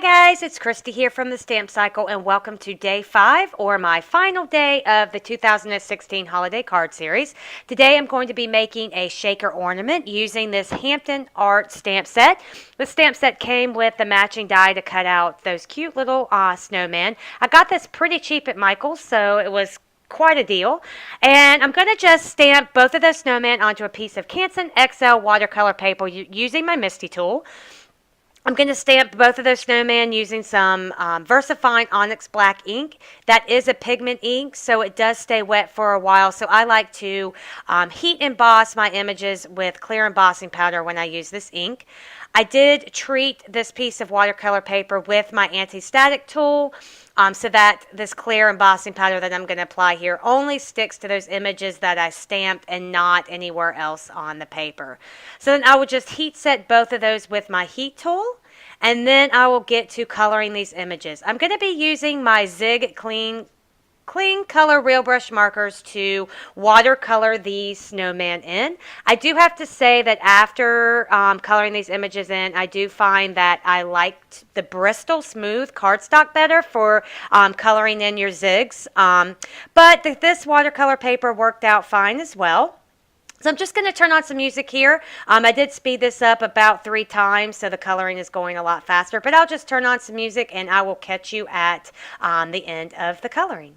guys, it's Christy here from the Stamp Cycle, and welcome to day 5, or my final day of the 2016 holiday card series. Today I'm going to be making a shaker ornament using this Hampton Art stamp set. The stamp set came with the matching die to cut out those cute little snowmen. I got this pretty cheap at Michael's, so it was quite a deal. And I'm going to just stamp both of those snowmen onto a piece of Canson XL watercolor paper using my Misty tool. I'm going to stamp both of those snowmen using some VersaFine Onyx Black ink. That is a pigment ink, so it does stay wet for a while. So I like to heat emboss my images with clear embossing powder when I use this ink. I did treat this piece of watercolor paper with my anti-static tool so that this clear embossing powder that I'm going to apply here only sticks to those images that I stamped and not anywhere else on the paper. So then I will just heat set both of those with my heat tool, and then I will get to coloring these images. I'm going to be using my Zig Clean Color Real Brush markers to watercolor these snowman in. I do have to say that after coloring these images in, I do find that I liked the Bristol Smooth cardstock better for coloring in your zigs. But this watercolor paper worked out fine as well. So I'm just going to turn on some music here. I did speed this up about 3 times, so the coloring is going a lot faster. But I'll just turn on some music, and I will catch you at the end of the coloring.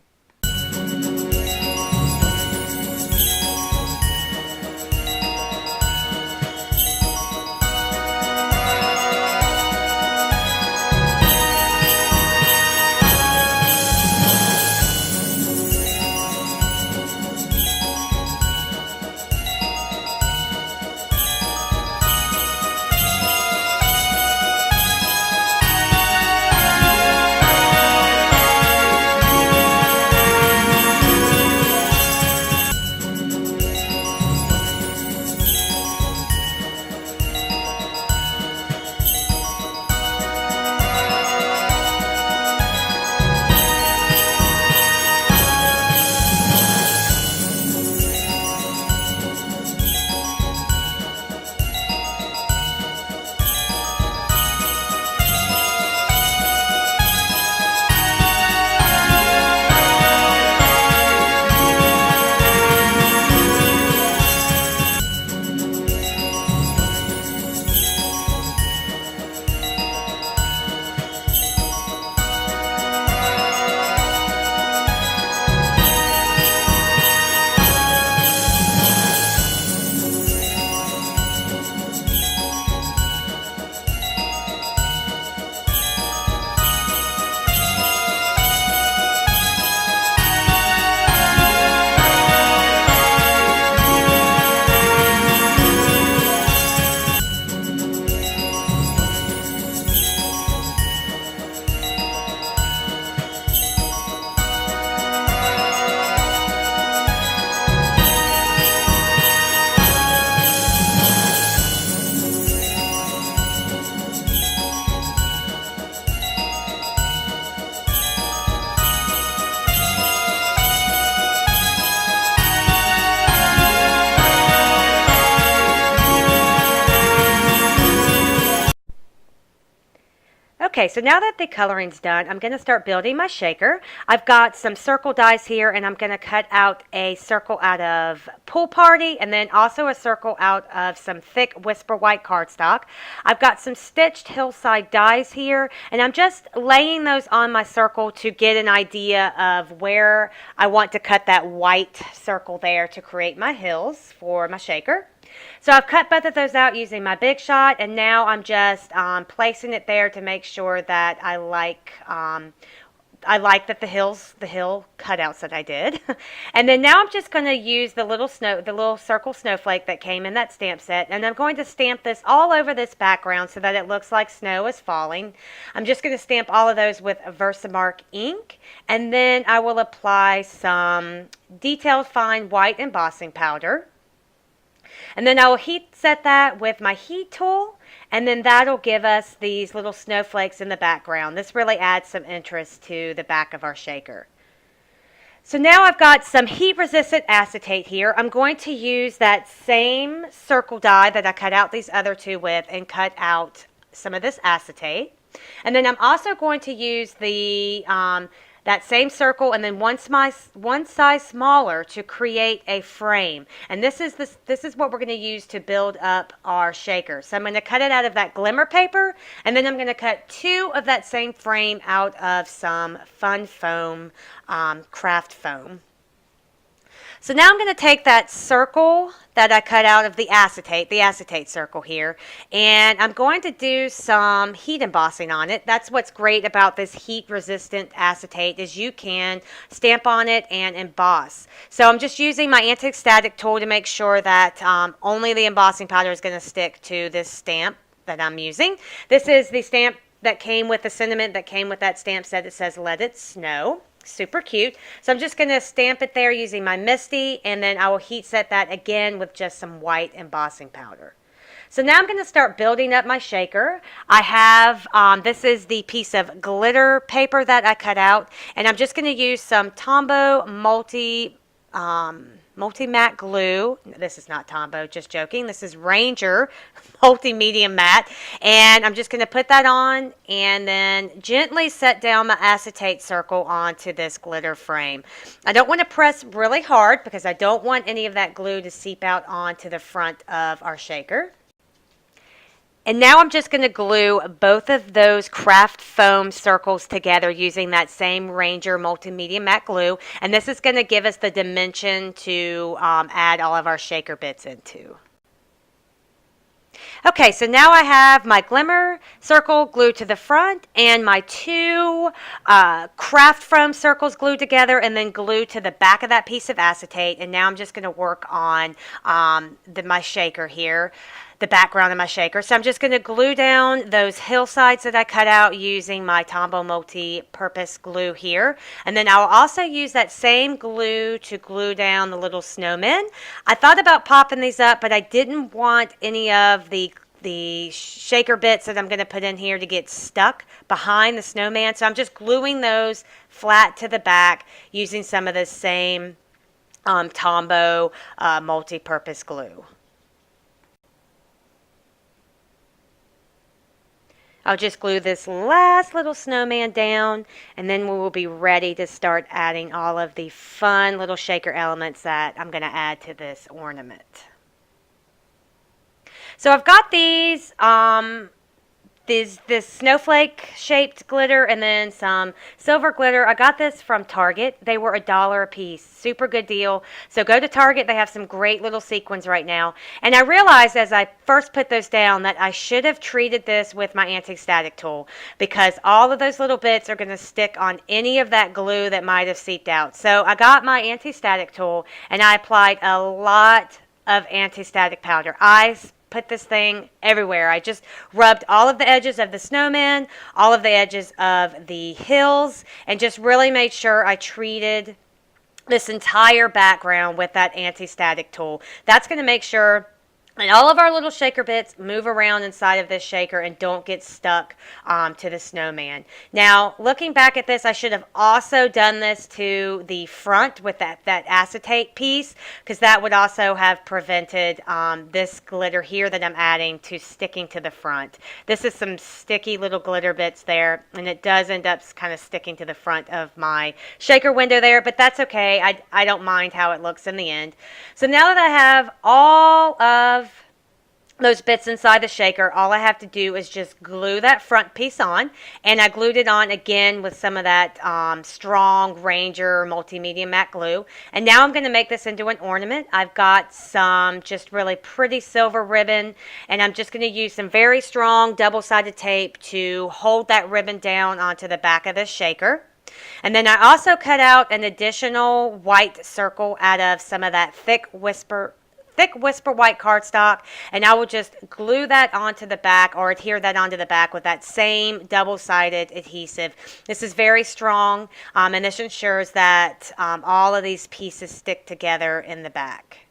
Okay, so now that the coloring's done, I'm going to start building my shaker. I've got some circle dies here, and I'm going to cut out a circle out of Pool Party, and then also a circle out of some thick Whisper White cardstock. I've got some stitched hillside dies here, and I'm just laying those on my circle to get an idea of where I want to cut that white circle there to create my hills for my shaker. So I've cut both of those out using my Big Shot, and now I'm just placing it there to make sure that I like that the hill cutouts that I did. And then now I'm just going to use the little circle snowflake that came in that stamp set, and I'm going to stamp this all over this background so that it looks like snow is falling. I'm just going to stamp all of those with Versamark ink, and then I will apply some detailed fine white embossing powder. And then I will heat set that with my heat tool, and then that'll give us these little snowflakes in the background. This really adds some interest to the back of our shaker. So now I've got some heat-resistant acetate here. I'm going to use that same circle die that I cut out these other two with and cut out some of this acetate. And then I'm also going to use the that same circle and then one size smaller to create a frame. And this is what we're going to use to build up our shaker. So I'm going to cut it out of that glimmer paper, and then I'm going to cut 2 of that same frame out of some fun foam, craft foam. So now I'm going to take that circle that I cut out of the acetate circle here, and I'm going to do some heat embossing on it. That's what's great about this heat-resistant acetate is you can stamp on it and emboss. So I'm just using my anti-static tool to make sure that only the embossing powder is going to stick to this stamp that I'm using. This is the stamp that came with the sentiment that came with that stamp set. It says, "Let it snow." Super cute. So I'm just going to stamp it there using my Misty, and then I will heat set that again with just some white embossing powder. So now I'm going to start building up my shaker. I have, this is the piece of glitter paper that I cut out, and I'm just going to use some Tombow multi-matte glue. This is not Tombow, just joking. This is Ranger multi-medium matte, and I'm just going to put that on and then gently set down my acetate circle onto this glitter frame. I don't want to press really hard because I don't want any of that glue to seep out onto the front of our shaker. And now I'm just going to glue both of those craft foam circles together using that same Ranger Multimedia Matte Glue. And this is going to give us the dimension to add all of our shaker bits into. Okay, so now I have my glimmer circle glued to the front and my 2 craft foam circles glued together and then glued to the back of that piece of acetate. And now I'm just going to work on my shaker here, the background of my shaker. So I'm just going to glue down those hillsides that I cut out using my Tombow multi-purpose glue here. And then I'll also use that same glue to glue down the little snowmen. I thought about popping these up, but I didn't want any of the shaker bits that I'm going to put in here to get stuck behind the snowman. So I'm just gluing those flat to the back using some of the same Tombow multi-purpose glue. I'll just glue this last little snowman down, and then we will be ready to start adding all of the fun little shaker elements that I'm going to add to this ornament. So I've got these, this snowflake shaped glitter and then some silver glitter. I got this from Target. They were $1 a piece. Super good deal. So go to Target. They have some great little sequins right now. And I realized as I first put those down that I should have treated this with my anti-static tool because all of those little bits are going to stick on any of that glue that might have seeped out. So I got my anti-static tool and I applied a lot of anti-static powder. I put this thing everywhere. I just rubbed all of the edges of the snowman, all of the edges of the hills, and just really made sure I treated this entire background with that anti-static tool. That's going to make sure and all of our little shaker bits move around inside of this shaker and don't get stuck to the snowman. Now, looking back at this, I should have also done this to the front with that acetate piece because that would also have prevented this glitter here that I'm adding to sticking to the front. This is some sticky little glitter bits there, and it does end up kind of sticking to the front of my shaker window there, but that's okay. I don't mind how it looks in the end. So now that I have all of those bits inside the shaker, all I have to do is just glue that front piece on, and I glued it on again with some of that strong Ranger multimedia matte glue. And now I'm going to make this into an ornament. I've got some just really pretty silver ribbon, and I'm just going to use some very strong double-sided tape to hold that ribbon down onto the back of this shaker. And then I also cut out an additional white circle out of some of that thick whisper white cardstock, and I will just glue that onto the back or adhere that onto the back with that same double-sided adhesive. This is very strong, and this ensures that all of these pieces stick together in the back.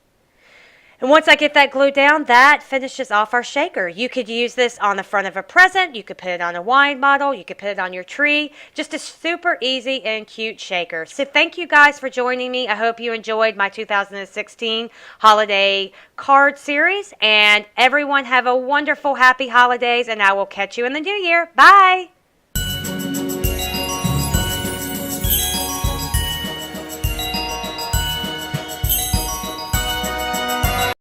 And once I get that glued down, that finishes off our shaker. You could use this on the front of a present. You could put it on a wine bottle. You could put it on your tree. Just a super easy and cute shaker. So thank you guys for joining me. I hope you enjoyed my 2016 holiday card series. And everyone have a wonderful, happy holidays. And I will catch you in the new year. Bye.